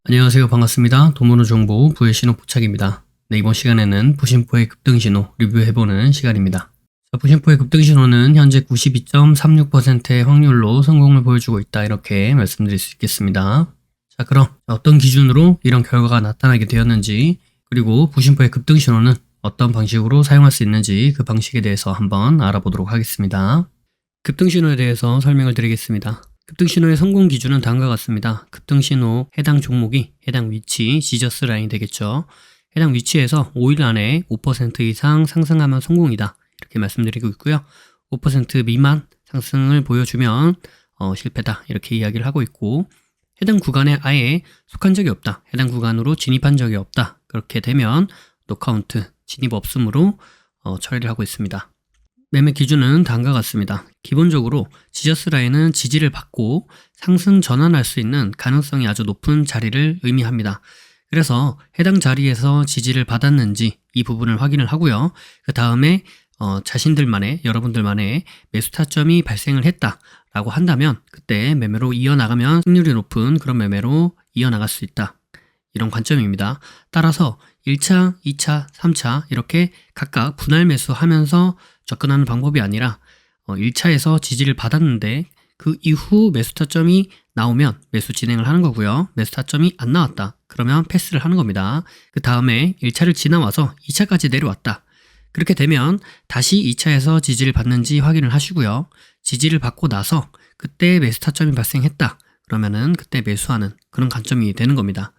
안녕하세요. 반갑습니다. 도모노 정보 부의 신호 포착입니다. 네, 이번 시간에는 부심포의 급등신호 리뷰해보는 시간입니다. 자, 부심포의 급등신호는 현재 92.36%의 확률로 성공을 보여주고 있다. 이렇게 말씀드릴 수 있겠습니다. 자, 그럼 어떤 기준으로 이런 결과가 나타나게 되었는지, 그리고 부심포의 급등신호는 어떤 방식으로 사용할 수 있는지 그 방식에 대해서 한번 알아보도록 하겠습니다. 급등신호에 대해서 설명을 드리겠습니다. 급등신호의 성공 기준은 다음과 같습니다. 급등신호 해당 종목이 해당 위치, 지저스 라인이 되겠죠. 해당 위치에서 5일 안에 5% 이상 상승하면 성공이다. 이렇게 말씀드리고 있고요. 5% 미만 상승을 보여주면 실패다. 이렇게 이야기를 하고 있고, 해당 구간에 아예 속한 적이 없다. 해당 구간으로 진입한 적이 없다. 그렇게 되면 노카운트, 진입 없음으로 처리를 하고 있습니다. 매매 기준은 다음과 같습니다. 기본적으로 지저스 라인은 지지를 받고 상승 전환할 수 있는 가능성이 아주 높은 자리를 의미합니다. 그래서 해당 자리에서 지지를 받았는지 이 부분을 확인을 하고요. 그 다음에 자신들만의, 여러분들만의 매수 타점이 발생을 했다라고 한다면 그때 매매로 이어나가면 승률이 높은 그런 매매로 이어나갈 수 있다. 이런 관점입니다. 따라서 1차, 2차, 3차 이렇게 각각 분할 매수하면서 접근하는 방법이 아니라 1차에서 지지를 받았는데 그 이후 매수 타점이 나오면 매수 진행을 하는 거고요. 매수 타점이 안 나왔다. 그러면 패스를 하는 겁니다. 그 다음에 1차를 지나와서 2차까지 내려왔다. 그렇게 되면 다시 2차에서 지지를 받는지 확인을 하시고요. 지지를 받고 나서 그때 매수 타점이 발생했다. 그러면은 그때 매수하는 그런 관점이 되는 겁니다.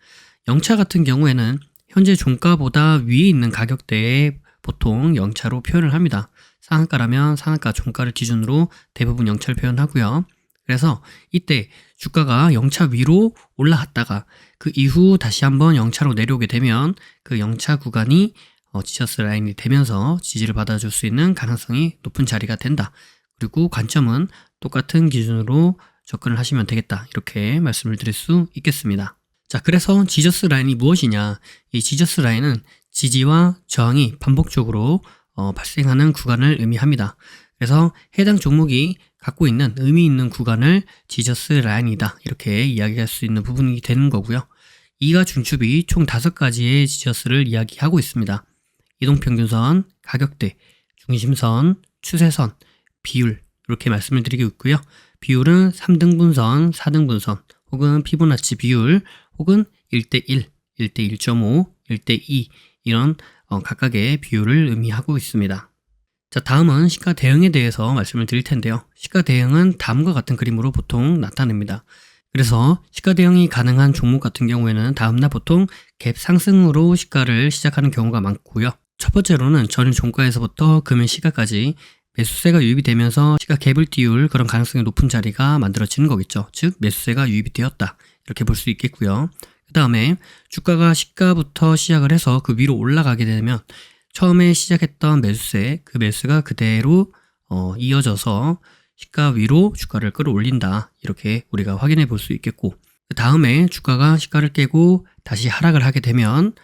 0차 같은 경우에는 현재 종가보다 위에 있는 가격대에 보통 0차로 표현을 합니다. 상한가라면 상한가 종가를 기준으로 대부분 0차를 표현하고요. 그래서 이때 주가가 0차 위로 올라갔다가 그 이후 다시 한번 0차로 내려오게 되면 그 0차 구간이 지저스 라인이 되면서 지지를 받아줄 수 있는 가능성이 높은 자리가 된다. 그리고 관점은 똑같은 기준으로 접근을 하시면 되겠다. 이렇게 말씀을 드릴 수 있겠습니다. 자, 그래서 지저스 라인이 무엇이냐? 이 지저스 라인은 지지와 저항이 반복적으로 발생하는 구간을 의미합니다. 그래서 해당 종목이 갖고 있는 의미 있는 구간을 지저스 라인이다. 이렇게 이야기할 수 있는 부분이 되는 거고요. 이가 중축이 총 5가지의 지저스를 이야기하고 있습니다. 이동평균선, 가격대, 중심선, 추세선, 비율 이렇게 말씀을 드리고 있고요. 비율은 3등분선, 4등분선 혹은 피보나치 비율 혹은 1대1, 1대1.5, 1대2 이런 각각의 비율을 의미하고 있습니다. 자, 다음은 시가 대응에 대해서 말씀을 드릴 텐데요. 시가 대응은 다음과 같은 그림으로 보통 나타냅니다. 그래서 시가 대응이 가능한 종목 같은 경우에는 다음날 보통 갭 상승으로 시가를 시작하는 경우가 많고요. 첫 번째로는 전일 종가에서부터 금일 시가까지 매수세가 유입이 되면서 시가 갭을 띄울 그런 가능성이 높은 자리가 만들어지는 거겠죠. 즉 매수세가 유입이 되었다. 이렇게 볼 수 있겠고요. 그 다음에 주가가 시가부터 시작을 해서 그 위로 올라가게 되면 처음에 시작했던 매수세, 그 매수가 그대로 이어져서 시가 위로 주가를 끌어올린다. 이렇게 우리가 확인해 볼 수 있겠고, 그 다음에 주가가 시가를 깨고 다시 하락을 하게 되면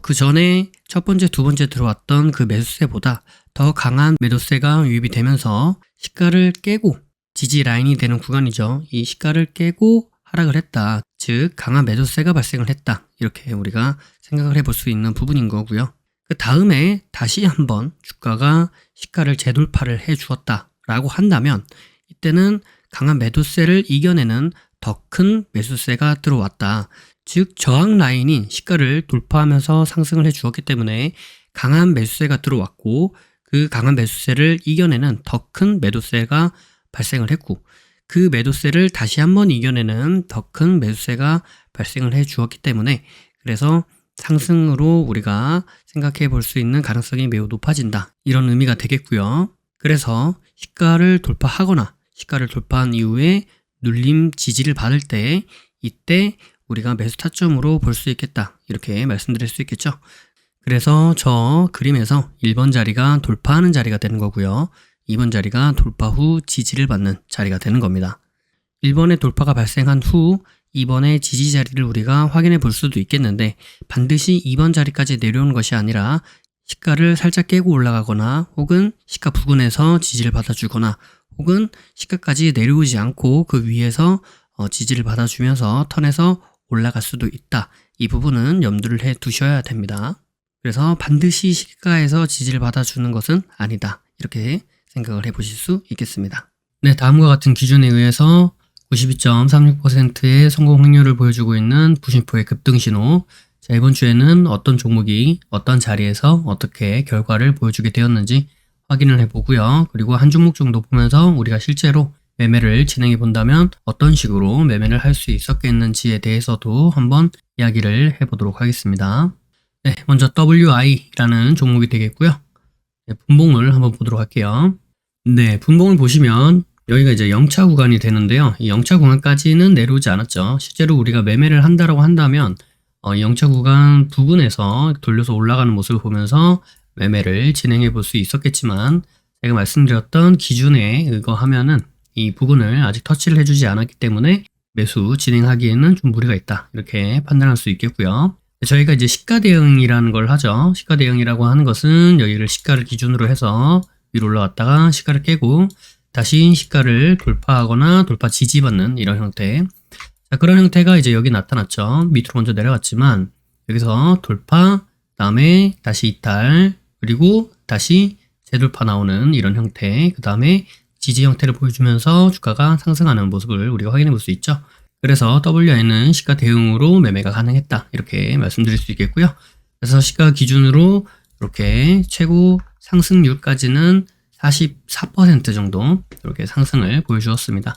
그 전에 첫 번째, 두 번째 들어왔던 그 매수세보다 더 강한 매도세가 유입이 되면서 시가를 깨고 지지 라인이 되는 구간이죠. 이 시가를 깨고 하락을 했다. 즉 강한 매도세가 발생을 했다. 이렇게 우리가 생각을 해볼 수 있는 부분인 거고요. 그 다음에 다시 한번 주가가 시가를 재돌파를 해 주었다 라고 한다면 이때는 강한 매도세를 이겨내는 더 큰 매수세가 들어왔다. 즉 저항 라인인 시가를 돌파하면서 상승을 해 주었기 때문에 강한 매수세가 들어왔고 그 강한 매수세를 이겨내는 더 큰 매도세가 발생을 했고 그 매도세를 다시 한번 이겨내는 더 큰 매수세가 발생을 해 주었기 때문에 그래서 상승으로 우리가 생각해 볼 수 있는 가능성이 매우 높아진다. 이런 의미가 되겠고요. 그래서 시가를 돌파하거나 시가를 돌파한 이후에 눌림 지지를 받을 때 이때 우리가 매수 타점으로 볼 수 있겠다. 이렇게 말씀드릴 수 있겠죠. 그래서 저 그림에서 1번 자리가 돌파하는 자리가 되는 거고요. 2번 자리가 돌파 후 지지를 받는 자리가 되는 겁니다. 1번의 돌파가 발생한 후 2번의 지지 자리를 우리가 확인해 볼 수도 있겠는데 반드시 2번 자리까지 내려오는 것이 아니라 시가를 살짝 깨고 올라가거나 혹은 시가 부근에서 지지를 받아주거나 혹은 시가까지 내려오지 않고 그 위에서 지지를 받아주면서 턴에서 올라갈 수도 있다. 이 부분은 염두를 해 두셔야 됩니다. 그래서 반드시 시가에서 지지를 받아주는 것은 아니다. 이렇게 생각을 해보실 수 있겠습니다. 네, 다음과 같은 기준에 의해서 92.36%의 성공 확률을 보여주고 있는 부심포의 급등신호. 자, 이번 주에는 어떤 종목이 어떤 자리에서 어떻게 결과를 보여주게 되었는지 확인을 해보고요. 그리고 한 종목 정도 보면서 우리가 실제로 매매를 진행해 본다면 어떤 식으로 매매를 할 수 있었겠는지에 대해서도 한번 이야기를 해보도록 하겠습니다. 네, 먼저 WI라는 종목이 되겠고요. 네, 분봉을 한번 보도록 할게요. 네, 분봉을 보시면 여기가 이제 0차 구간이 되는데요. 이 0차 구간까지는 내려오지 않았죠. 실제로 우리가 매매를 한다라고 한다면 0차 구간 부근에서 돌려서 올라가는 모습을 보면서 매매를 진행해 볼 수 있었겠지만 제가 말씀드렸던 기준에 의거하면은 이 부근을 아직 터치를 해주지 않았기 때문에 매수 진행하기에는 좀 무리가 있다. 이렇게 판단할 수 있겠고요. 저희가 이제 시가 대응이라는 걸 하죠. 시가 대응이라고 하는 것은 여기를 시가를 기준으로 해서 위로 올라갔다가 시가를 깨고 다시 시가를 돌파하거나 돌파 지지받는 이런 형태. 자, 그런 형태가 이제 여기 나타났죠. 밑으로 먼저 내려갔지만 여기서 돌파, 다음에 다시 이탈, 그리고 다시 재돌파 나오는 이런 형태. 그 다음에 지지 형태를 보여주면서 주가가 상승하는 모습을 우리가 확인해 볼 수 있죠. 그래서 WI는 시가 대응으로 매매가 가능했다. 이렇게 말씀드릴 수 있겠고요. 그래서 시가 기준으로 이렇게 최고 상승률까지는 44% 정도 이렇게 상승을 보여주었습니다.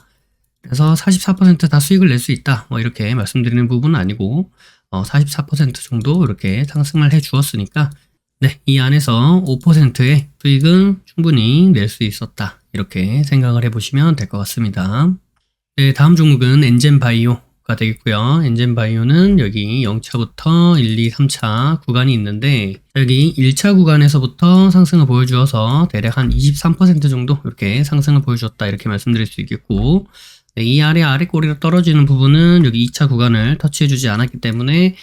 그래서 44% 다 수익을 낼 수 있다. 뭐 이렇게 말씀드리는 부분은 아니고 44% 정도 이렇게 상승을 해 주었으니까 네, 이 안에서 5%의 수익은 충분히 낼 수 있었다. 이렇게 생각을 해보시면 될 것 같습니다. 네, 다음 종목은 엔젠바이오가 되겠고요. 엔젠바이오는 여기 0차부터 1, 2, 3차 구간이 있는데 여기 1차 구간에서부터 상승을 보여주어서 대략 한 23% 정도 이렇게 상승을 보여주었다. 이렇게 말씀드릴 수 있겠고 네, 이 아래 꼬리로 떨어지는 부분은 여기 2차 구간을 터치해주지 않았기 때문에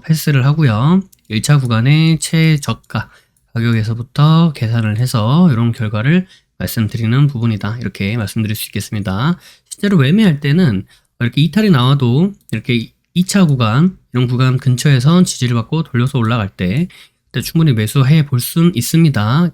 패스를 하고요. 1차 구간의 최저가 가격에서부터 계산을 해서 이런 결과를 말씀드리는 부분이다. 이렇게 말씀드릴 수 있겠습니다. 실제로 매매할 때는 이렇게 이탈이 나와도 이렇게 2차 구간, 이런 구간 근처에서 지지를 받고 돌려서 올라갈 때 그때 충분히 매수해 볼 수 있습니다.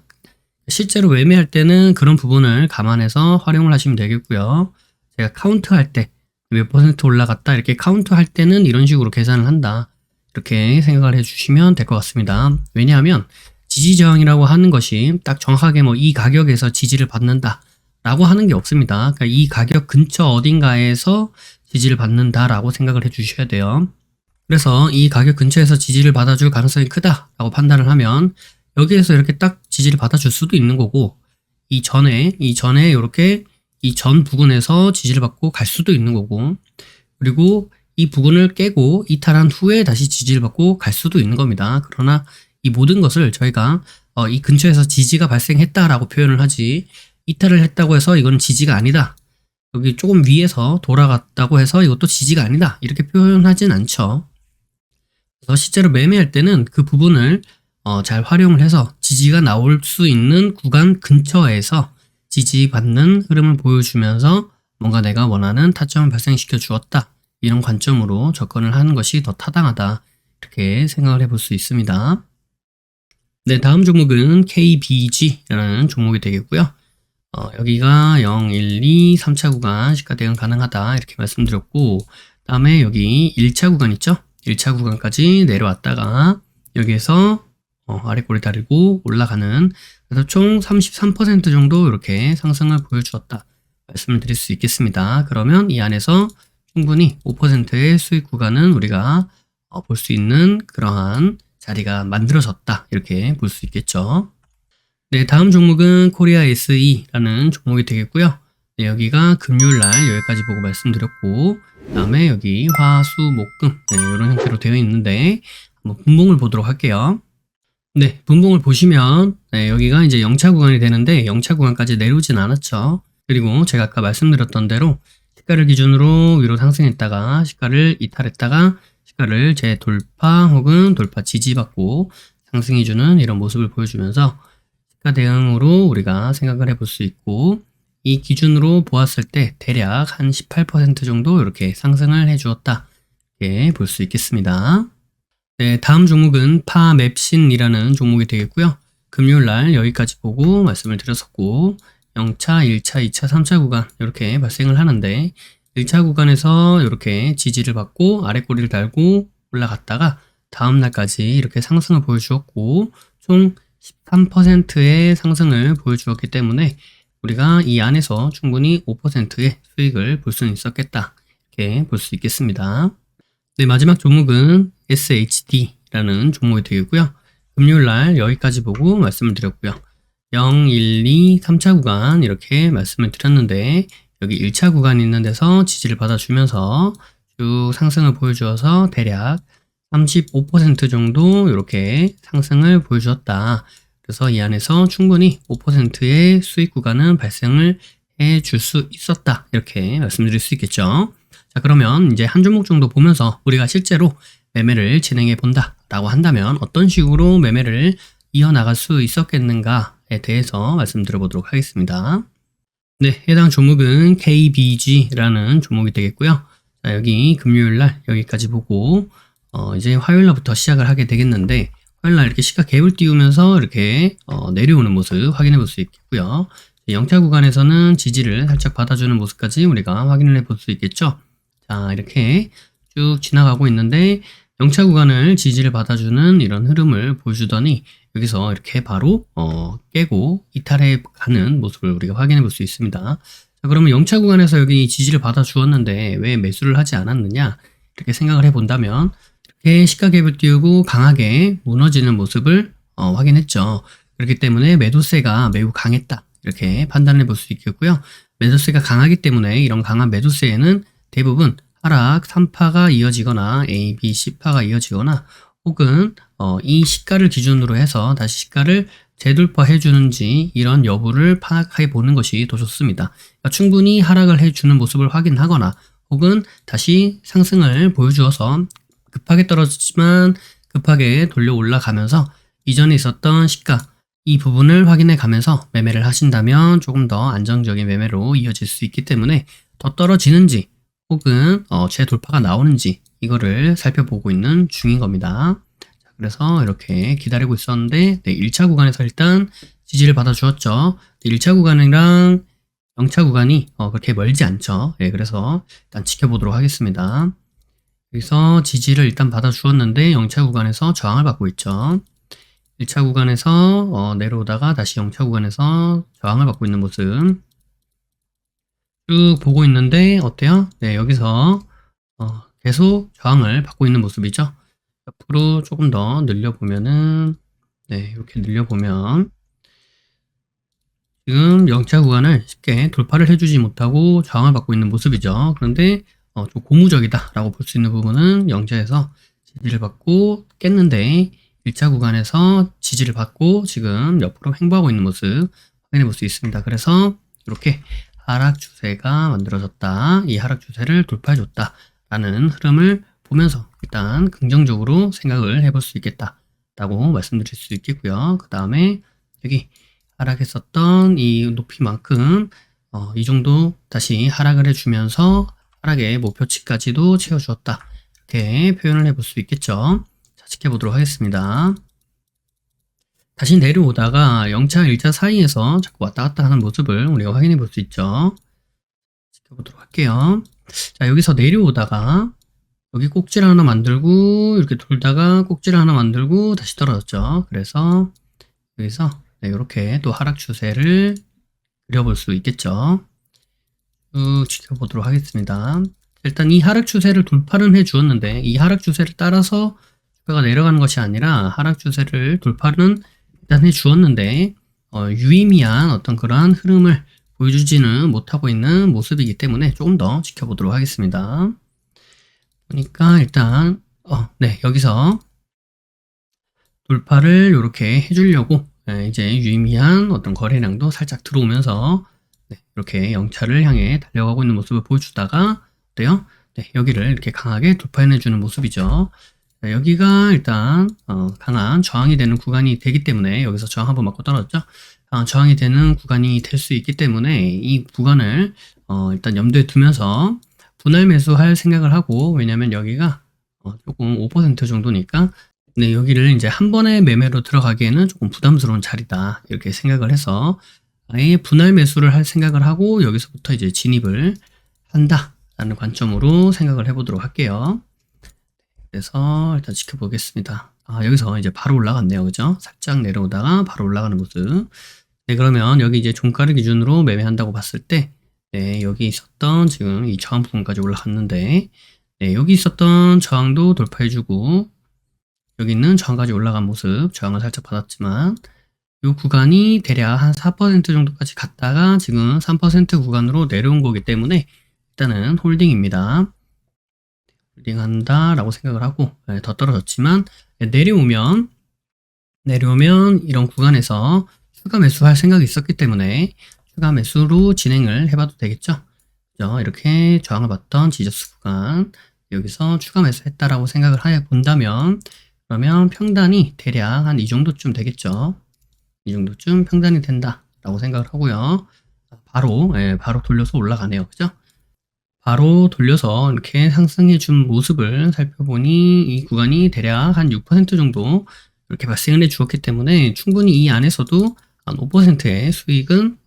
실제로 매매할 때는 그런 부분을 감안해서 활용을 하시면 되겠고요. 제가 카운트 할 때 몇 퍼센트 올라갔다 이렇게 카운트 할 때는 이런 식으로 계산을 한다. 이렇게 생각을 해주시면 될 것 같습니다. 왜냐하면 지지 저항이라고 하는 것이 딱 정확하게 뭐 이 가격에서 지지를 받는다 라고 하는 게 없습니다. 그러니까 이 가격 근처 어딘가에서 지지를 받는다 라고 생각을 해 주셔야 돼요. 그래서 이 가격 근처에서 지지를 받아줄 가능성이 크다 라고 판단을 하면 여기에서 이렇게 딱 지지를 받아줄 수도 있는 거고 이전에 이렇게 이 전 부근에서 지지를 받고 갈 수도 있는 거고 그리고 이 부근을 깨고 이탈한 후에 다시 지지를 받고 갈 수도 있는 겁니다. 그러나 이 모든 것을 저희가 이 근처에서 지지가 발생했다라고 표현을 하지 이탈을 했다고 해서 이건 지지가 아니다. 여기 조금 위에서 돌아갔다고 해서 이것도 지지가 아니다. 이렇게 표현하진 않죠. 그래서 실제로 매매할 때는 그 부분을 잘 활용을 해서 지지가 나올 수 있는 구간 근처에서 지지받는 흐름을 보여주면서 뭔가 내가 원하는 타점을 발생시켜 주었다. 이런 관점으로 접근을 하는 것이 더 타당하다. 이렇게 생각을 해볼 수 있습니다. 네, 다음 종목은 KBG라는 종목이 되겠고요. 여기가 0, 1, 2, 3차 구간 시가 대응 가능하다. 이렇게 말씀드렸고 다음에 여기 1차 구간 있죠? 1차 구간까지 내려왔다가 여기에서 아래 꼬리 다리고 올라가는 그래서 총 33% 정도 이렇게 상승을 보여주었다. 말씀을 드릴 수 있겠습니다. 그러면 이 안에서 충분히 5%의 수익 구간은 우리가 볼 수 있는 그러한 자리가 만들어졌다. 이렇게 볼 수 있겠죠. 네, 다음 종목은 코리아 SE라는 종목이 되겠고요. 네, 여기가 금요일날 여기까지 보고 말씀드렸고 그 다음에 여기 화, 수, 목, 금 네, 이런 형태로 되어 있는데 한번 분봉을 보도록 할게요. 네, 분봉을 보시면 네, 여기가 이제 0차 구간이 되는데 0차 구간까지 내려오진 않았죠. 그리고 제가 아까 말씀드렸던 대로 시가를 기준으로 위로 상승했다가 시가를 이탈했다가 시가를 재돌파 혹은 돌파 지지받고 상승해주는 이런 모습을 보여주면서 시가 대응으로 우리가 생각을 해볼 수 있고 이 기준으로 보았을 때 대략 한 18% 정도 이렇게 상승을 해주었다. 이렇게 볼 수 있겠습니다. 네, 다음 종목은 파맵신이라는 종목이 되겠고요. 금요일 날 여기까지 보고 말씀을 드렸었고 0차, 1차, 2차, 3차 구간 이렇게 발생을 하는데 1차 구간에서 이렇게 지지를 받고 아래 꼬리를 달고 올라갔다가 다음 날까지 이렇게 상승을 보여주었고 총 13%의 상승을 보여주었기 때문에 우리가 이 안에서 충분히 5%의 수익을 볼 수는 있었겠다 이렇게 볼 수 있겠습니다. 네, 마지막 종목은 SHD라는 종목이 되겠고요. 금요일 날 여기까지 보고 말씀을 드렸고요. 0, 1, 2, 3차 구간 이렇게 말씀을 드렸는데 여기 1차 구간이 있는 데서 지지를 받아주면서 쭉 상승을 보여주어서 대략 35% 정도 이렇게 상승을 보여주었다. 그래서 이 안에서 충분히 5%의 수익 구간은 발생을 해줄 수 있었다. 이렇게 말씀드릴 수 있겠죠. 자, 그러면 이제 한 종목 정도 보면서 우리가 실제로 매매를 진행해 본다 라고 한다면 어떤 식으로 매매를 이어나갈 수 있었겠는가에 대해서 말씀드려 보도록 하겠습니다. 네, 해당 종목은 KBG라는 종목이 되겠고요. 자, 여기 금요일 날 여기까지 보고 이제 화요일 날부터 시작을 하게 되겠는데 화요일 날 이렇게 시가 갭을 띄우면서 이렇게 내려오는 모습 확인해 볼 수 있겠고요. 0차 구간에서는 지지를 살짝 받아주는 모습까지 우리가 확인을 해 볼 수 있겠죠. 자, 이렇게 쭉 지나가고 있는데 0차 구간을 지지를 받아주는 이런 흐름을 보여주더니 여기서 이렇게 바로 깨고 이탈해 가는 모습을 우리가 확인해 볼 수 있습니다. 자, 그러면 0차 구간에서 여기 지지를 받아주었는데 왜 매수를 하지 않았느냐 이렇게 생각을 해 본다면 이렇게 시가 갭을 띄우고 강하게 무너지는 모습을 확인했죠. 그렇기 때문에 매도세가 매우 강했다 이렇게 판단해 볼 수 있겠고요. 매도세가 강하기 때문에 이런 강한 매도세에는 대부분 하락 3파가 이어지거나 A, B, C파가 이어지거나 혹은 이 시가를 기준으로 해서 다시 시가를 재돌파해 주는지 이런 여부를 파악해 보는 것이 더 좋습니다. 그러니까 충분히 하락을 해주는 모습을 확인하거나 혹은 다시 상승을 보여주어서 급하게 떨어지지만 급하게 돌려 올라가면서 이전에 있었던 시가 이 부분을 확인해 가면서 매매를 하신다면 조금 더 안정적인 매매로 이어질 수 있기 때문에 더 떨어지는지 혹은 재돌파가 나오는지 이거를 살펴보고 있는 중인 겁니다. 자, 그래서 이렇게 기다리고 있었는데 1차 구간에서 일단 지지를 받아 주었죠. 1차 구간이랑 0차 구간이 그렇게 멀지 않죠. 그래서 일단 지켜보도록 하겠습니다. 여기서 지지를 일단 받아 주었는데 0차 구간에서 저항을 받고 있죠. 1차 구간에서 내려오다가 다시 0차 구간에서 저항을 받고 있는 모습 쭉 보고 있는데 어때요? 네, 여기서 계속 저항을 받고 있는 모습이죠. 옆으로 조금 더 늘려보면은 네, 이렇게 늘려보면 지금 0차 구간을 쉽게 돌파를 해주지 못하고 저항을 받고 있는 모습이죠. 그런데 좀 고무적이다 라고 볼 수 있는 부분은 0차에서 지지를 받고 깼는데 1차 구간에서 지지를 받고 지금 옆으로 횡보하고 있는 모습 확인해 볼 수 있습니다. 그래서 이렇게 하락 추세가 만들어졌다. 이 하락 추세를 돌파해 줬다. 라는 흐름을 보면서 일단 긍정적으로 생각을 해볼 수 있겠다. 라고 말씀드릴 수 있겠고요. 그 다음에 여기 하락했었던 이 높이만큼 이 정도 다시 하락을 해주면서 하락의 목표치까지도 채워주었다. 이렇게 표현을 해볼 수 있겠죠. 자, 지켜보도록 하겠습니다. 다시 내려오다가 0차, 1차 사이에서 자꾸 왔다 갔다 하는 모습을 우리가 확인해 볼 수 있죠. 지켜보도록 할게요. 자, 여기서 내려오다가 여기 꼭지를 하나 만들고 이렇게 돌다가 꼭지를 하나 만들고 다시 떨어졌죠. 그래서 여기서 이렇게 또 하락 추세를 그려볼 수 있겠죠. 쭉 지켜보도록 하겠습니다. 일단 이 하락 추세를 돌파는 해 주었는데 이 하락 추세를 따라서 주가가 내려가는 것이 아니라 하락 추세를 돌파는 일단 해 주었는데 유의미한 어떤 그러한 흐름을 보여주지는 못하고 있는 모습이기 때문에 조금 더 지켜보도록 하겠습니다. 보니까 일단 네, 여기서 돌파를 이렇게 해주려고 이제 유의미한 어떤 거래량도 살짝 들어오면서 네, 이렇게 0차를 향해 달려가고 있는 모습을 보여주다가 어때요? 네, 여기를 이렇게 강하게 돌파해내주는 모습이죠. 자, 여기가 일단 강한 저항이 되는 구간이 되기 때문에 여기서 저항 한번 맞고 떨어졌죠. 저항이 되는 구간이 될 수 있기 때문에 이 구간을 일단 염두에 두면서 분할 매수할 생각을 하고 왜냐면 여기가 조금 5% 정도니까 네, 여기를 이제 한 번에 매매로 들어가기에는 조금 부담스러운 자리다. 이렇게 생각을 해서 아예 분할 매수를 할 생각을 하고 여기서부터 이제 진입을 한다라는 관점으로 생각을 해보도록 할게요. 그래서 일단 지켜보겠습니다. 여기서 이제 바로 올라갔네요. 그죠? 살짝 내려오다가 바로 올라가는 모습. 네, 그러면 여기 이제 종가를 기준으로 매매한다고 봤을 때, 네, 여기 있었던 지금 이 저항 부분까지 올라갔는데, 네, 여기 있었던 저항도 돌파해주고, 여기 있는 저항까지 올라간 모습, 저항을 살짝 받았지만, 이 구간이 대략 한 4% 정도까지 갔다가 지금 3% 구간으로 내려온 거기 때문에 일단은 홀딩입니다. 홀딩한다라고 생각을 하고, 네, 더 떨어졌지만, 네, 내려오면 이런 구간에서 추가 매수할 생각이 있었기 때문에 추가 매수로 진행을 해봐도 되겠죠. 그죠? 이렇게 저항을 받던 지저스 구간 여기서 추가 매수했다라고 생각을 본다면 그러면 평단이 대략 한 이 정도쯤 되겠죠. 이 정도쯤 평단이 된다라고 생각을 하고요. 바로 돌려서 올라가네요. 그죠? 바로 돌려서 이렇게 상승해 준 모습을 살펴보니 이 구간이 대략 한 6% 정도 이렇게 발생을 해 주었기 때문에 충분히 이 안에서도 한 5%의 수익은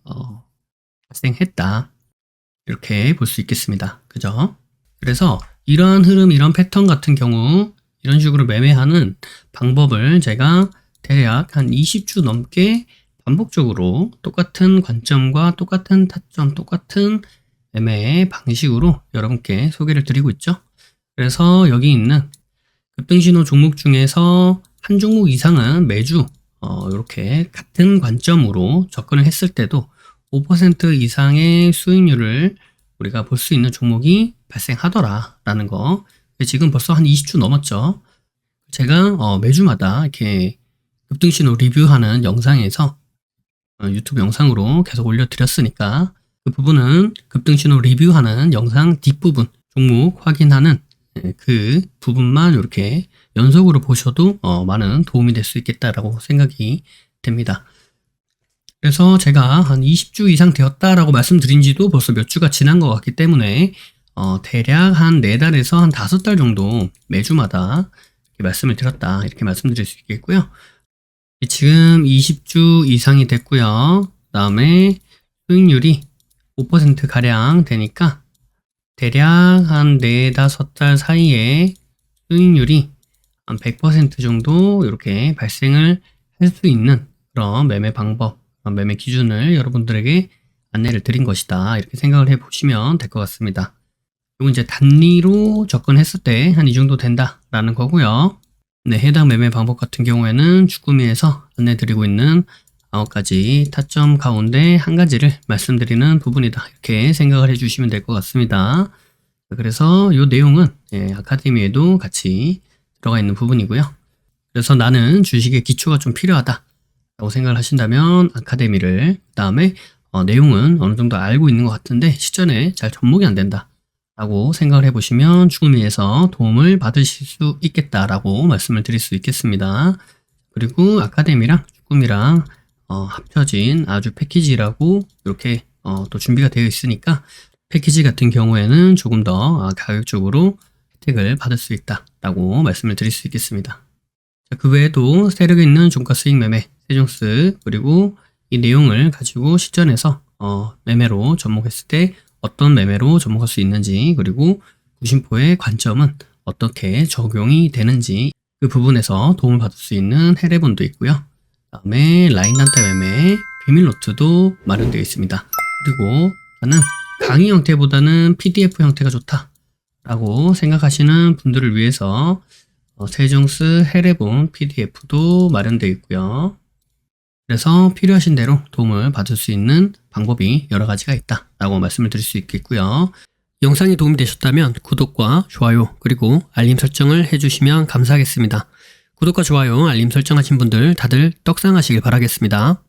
발생했다. 이렇게 볼 수 있겠습니다. 그죠? 그래서 이러한 흐름, 이런 패턴 같은 경우 이런 식으로 매매하는 방법을 제가 대략 한 20주 넘게 반복적으로 똑같은 관점과 똑같은 타점, 똑같은 매매 방식으로 여러분께 소개를 드리고 있죠. 그래서 여기 있는 급등신호 종목 중에서 한 종목 이상은 매주 이렇게 같은 관점으로 접근을 했을 때도 5% 이상의 수익률을 우리가 볼 수 있는 종목이 발생하더라라는 거. 지금 벌써 한 20주 넘었죠. 제가 매주마다 이렇게 급등신호 리뷰하는 영상에서 유튜브 영상으로 계속 올려드렸으니까 그 부분은 급등신호 리뷰하는 영상 뒷부분 종목 확인하는 그 부분만 이렇게 연속으로 보셔도 많은 도움이 될 수 있겠다라고 생각이 됩니다. 그래서 제가 한 20주 이상 되었다라고 말씀드린 지도 벌써 몇 주가 지난 것 같기 때문에 대략 한 4달에서 한 5달 정도 매주마다 이렇게 말씀을 드렸다 이렇게 말씀드릴 수 있겠고요. 지금 20주 이상이 됐고요. 그 다음에 수익률이 5%가량 되니까 대략 한 4, 5달 사이에 수익률이 한 100% 정도 이렇게 발생을 할 수 있는 그런 매매 방법, 매매 기준을 여러분들에게 안내를 드린 것이다. 이렇게 생각을 해 보시면 될 것 같습니다. 이건 이제 단리로 접근했을 때 한 이 정도 된다라는 거고요. 네, 해당 매매 방법 같은 경우에는 주꾸미에서 안내 드리고 있는 9가지 타점 가운데 한 가지를 말씀드리는 부분이다. 이렇게 생각을 해주시면 될 것 같습니다. 그래서 이 내용은 아카데미에도 같이 들어가 있는 부분이고요. 그래서 나는 주식의 기초가 좀 필요하다 라고 생각을 하신다면 아카데미를, 그 다음에 내용은 어느 정도 알고 있는 것 같은데 실전에 잘 접목이 안 된다 라고 생각을 해보시면 주꾸미에서 도움을 받으실 수 있겠다라고 말씀을 드릴 수 있겠습니다. 그리고 아카데미랑 주꾸미랑 합쳐진 아주 패키지라고 이렇게 또 준비가 되어 있으니까 패키지 같은 경우에는 조금 더 가격적으로 혜택을 받을 수 있다라고 말씀을 드릴 수 있겠습니다. 자, 그 외에도 세력에 있는 종가 수익 매매, 세종스, 그리고 이 내용을 가지고 실전에서 매매로 접목했을 때 어떤 매매로 접목할 수 있는지, 그리고 구심포의 관점은 어떻게 적용이 되는지 그 부분에서 도움을 받을 수 있는 해례본도 있고요. 그 다음에 라인 단타 매매, 비밀 노트도 마련되어 있습니다. 그리고 저는 강의 형태보다는 PDF 형태가 좋다 라고 생각하시는 분들을 위해서 세종스 해례본 PDF도 마련되어 있고요. 그래서 필요하신 대로 도움을 받을 수 있는 방법이 여러 가지가 있다라고 말씀을 드릴 수 있겠고요. 영상이 도움이 되셨다면 구독과 좋아요 그리고 알림 설정을 해주시면 감사하겠습니다. 구독과 좋아요, 알림 설정하신 분들 다들 떡상하시길 바라겠습니다.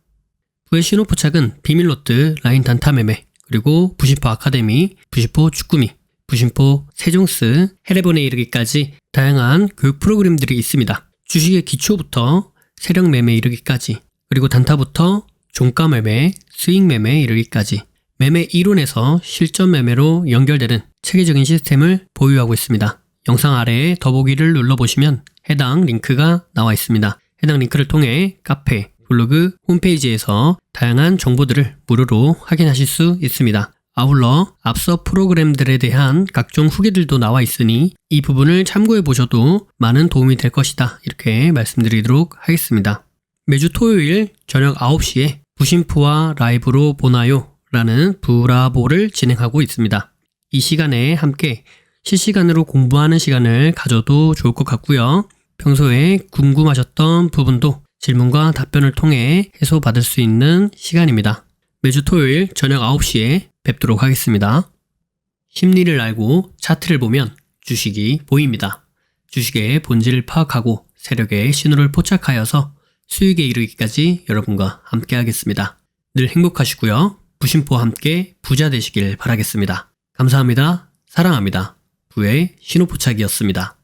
부의 신호 포착은 비밀로트, 라인 단타 매매, 그리고 부심포 아카데미, 부심포 주꾸미, 부심포 세종스, 해례본에 이르기까지 다양한 교육 프로그램들이 있습니다. 주식의 기초부터 세력 매매 이르기까지, 그리고 단타부터 종가 매매, 수익 매매 이르기까지 매매 이론에서 실전 매매로 연결되는 체계적인 시스템을 보유하고 있습니다. 영상 아래에 더보기를 눌러보시면 해당 링크가 나와 있습니다. 해당 링크를 통해 카페, 블로그, 홈페이지에서 다양한 정보들을 무료로 확인하실 수 있습니다. 아울러 앞서 프로그램들에 대한 각종 후기들도 나와 있으니 이 부분을 참고해 보셔도 많은 도움이 될 것이다. 이렇게 말씀드리도록 하겠습니다. 매주 토요일 저녁 9시에 부심포와 라이브로 보나요? 라는 브라보를 진행하고 있습니다. 이 시간에 함께 실시간으로 공부하는 시간을 가져도 좋을 것 같고요. 평소에 궁금하셨던 부분도 질문과 답변을 통해 해소받을 수 있는 시간입니다. 매주 토요일 저녁 9시에 뵙도록 하겠습니다. 심리를 알고 차트를 보면 주식이 보입니다. 주식의 본질을 파악하고 세력의 신호를 포착하여서 수익에 이르기까지 여러분과 함께 하겠습니다. 늘 행복하시고요. 부심포와 함께 부자 되시길 바라겠습니다. 감사합니다. 사랑합니다. 부의 신호 포착이었습니다.